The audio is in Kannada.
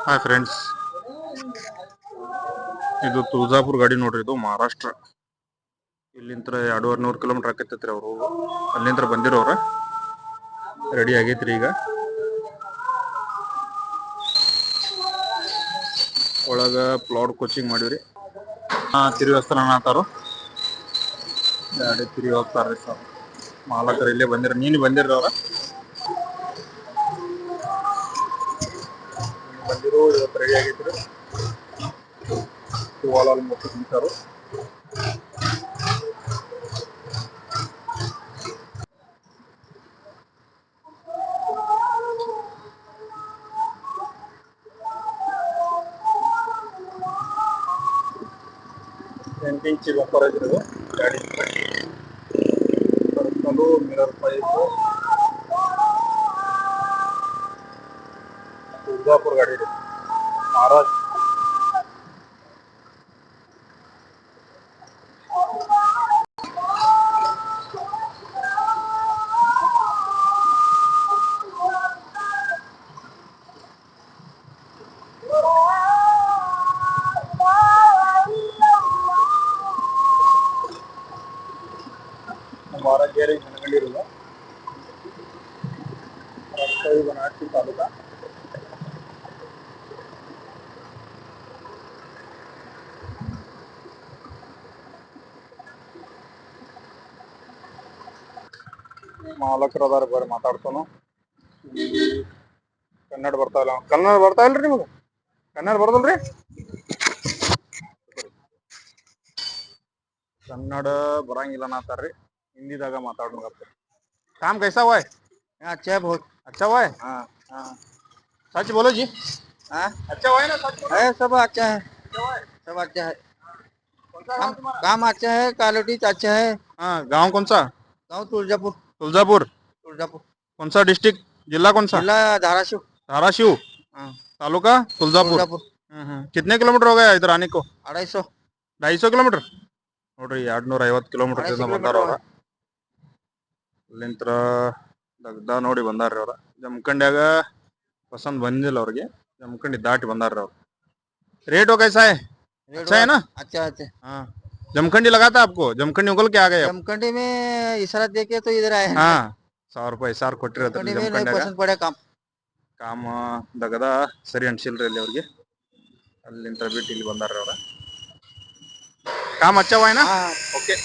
ಹಾಯ್ ಫ್ರೆಂಡ್ಸ್, ಇದು ತುಳಜಾಪುರ ಗಾಡಿ ನೋಡ್ರಿ. ಇದು ಮಹಾರಾಷ್ಟ್ರ. ಇಲ್ಲಿಂತ್ರ 200-300 ಕಿಲೋಮೀಟರ್ ಆಕೈತ್ರಿ. ಅವರು ಅಲ್ಲಿಂತ್ರ ಬಂದಿರೋರ ರೆಡಿ ಆಗೈತ್ರಿ. ಈಗ ಒಳಗ ಪ್ಲಾಟ್ ಕೋಚಿಂಗ್ ಮಾಡಿವ್ರಿ. ತಿರುಗಿ ಹಸ್ತಾರ ಗಾಡಿ ತಿರುಗಿ ಹೋಗ್ತಾರ್ರಿ ಸರ್. ಮಾಲಕರು ಇಲ್ಲೇ ಬಂದಿರ. ನೀನು ಬಂದಿರ ಅವ್ರ ಬಂದಿರು. ಇವತ್ತು ರೆಡಿ ಆಗೈತ್ರಿ. ವಾಲ್ ಮುಟ್ಟು ನಿಂತಾರು. ಇಂಚಿ ಬಂಪರ್ ಆಗಿರೋದು ಗಾಡಿ. ಮಿರರ್ ಪೈಪು ತುಳಜಾಪುರ ಗಾಡಿ ಇದೆ. ಮಹಾರಾಷ್ಟ್ರ. ನಮ್ಮ ಆರೋಗ್ಯ ಮನಗಂಡಿರುವ ಬನಾಟ್ಟಿ ತಾಲೂಕಾ. ಮಾಲಕರು ಅದಾರ, ಬರೀ ಮಾತಾಡ್ತಾನು. ಕನ್ನಡ ಬರ್ತಾ ಇಲ್ಲ. ಕನ್ನಡ ಬರ್ತಾ ಇಲ್ರಿ ನಿಮಗೆ? ಕನ್ನಡ ಬರ್ದಲ್ರಿ? ಕನ್ನಡ ಬರಂಗಿಲ್ಲ ಅನ್ನತಾರ್ರಿ. ಹಿಂದಿದಾಗ ಮಾತಾಡೋಣ. काम कैसा हुआ है? अच्छा है, बहुत अच्छा हुआ है? हाँ हाँ सच बोलो जी। हाँ अच्छा हुआ है ना? सच बोलो। है, सब अच्छा है, अच्छा हुआ है? सब अच्छा है। कौन सा गाँव तुम्हारा? काम अच्छा है, क्वालिटी अच्छा है। हाँ, गांव कौन सा? गाँव तुलजापुर। तुलजापुर। तुलजापुर कौन सा डिस्ट्रिक्ट? जिला कौन सा? जिला धाराशिव। धाराशिव। हाँ तालुका तुलजापुर। तुलजापुर। कितने किलोमीटर हो गया इधर आने को? 250 250 किलोमीटर ನೋಡ್ರಿ. 250 ಕಿಲೋಮೀಟರ್ 250 ಬಂದಾರ ಅವ್ರ. किलोमीटर ಅಲ್ಲಿಂತ್ರ ದಗ್ದ ನೋಡಿ ಬಂದಾರ್ರಿ ಅವ್ರ. ಜಮಖಂಡ್ಯಾಗ ಪಸಂದ್ ಬಂದಿಲ್ಲ ಅವ್ರಿಗೆ. ಜಮಖಂಡಿ ದಾಟಿ ಬಂದಾರ್ರಿ ಅವ್ರು. रेट हो कैसा है? अच्छा है ना? अच्छा अच्छा। हाँ, जमखंडी लगा था आपको? जमखंडी उगल के आ गए आप? जमखंडी में इशारा देके तो इधर आए हैं। हाँ, 100 ರೂಪಾಯಿ ಸಾರ್ ಕೊಟ್ಟಿರತ್ರಿ जमखंडी में नहीं ಜಮಖಂಡ್ಯಾಗ. पसंद पड़ा काम। ಕಾಮ ದಗದ ಸರಿ ಅನ್ಸಿಲ್ರಿ ಅಲ್ಲಿ ಅವ್ರಿಗೆ. ಅಲ್ಲಿಂತ್ರ ಬಿಟ್ಟು ಇಲ್ಲಿ ಬಂದಾರ್ರಿ ಅವ್ರ. काम अच्छा हुआ है ना? हाँ ओके.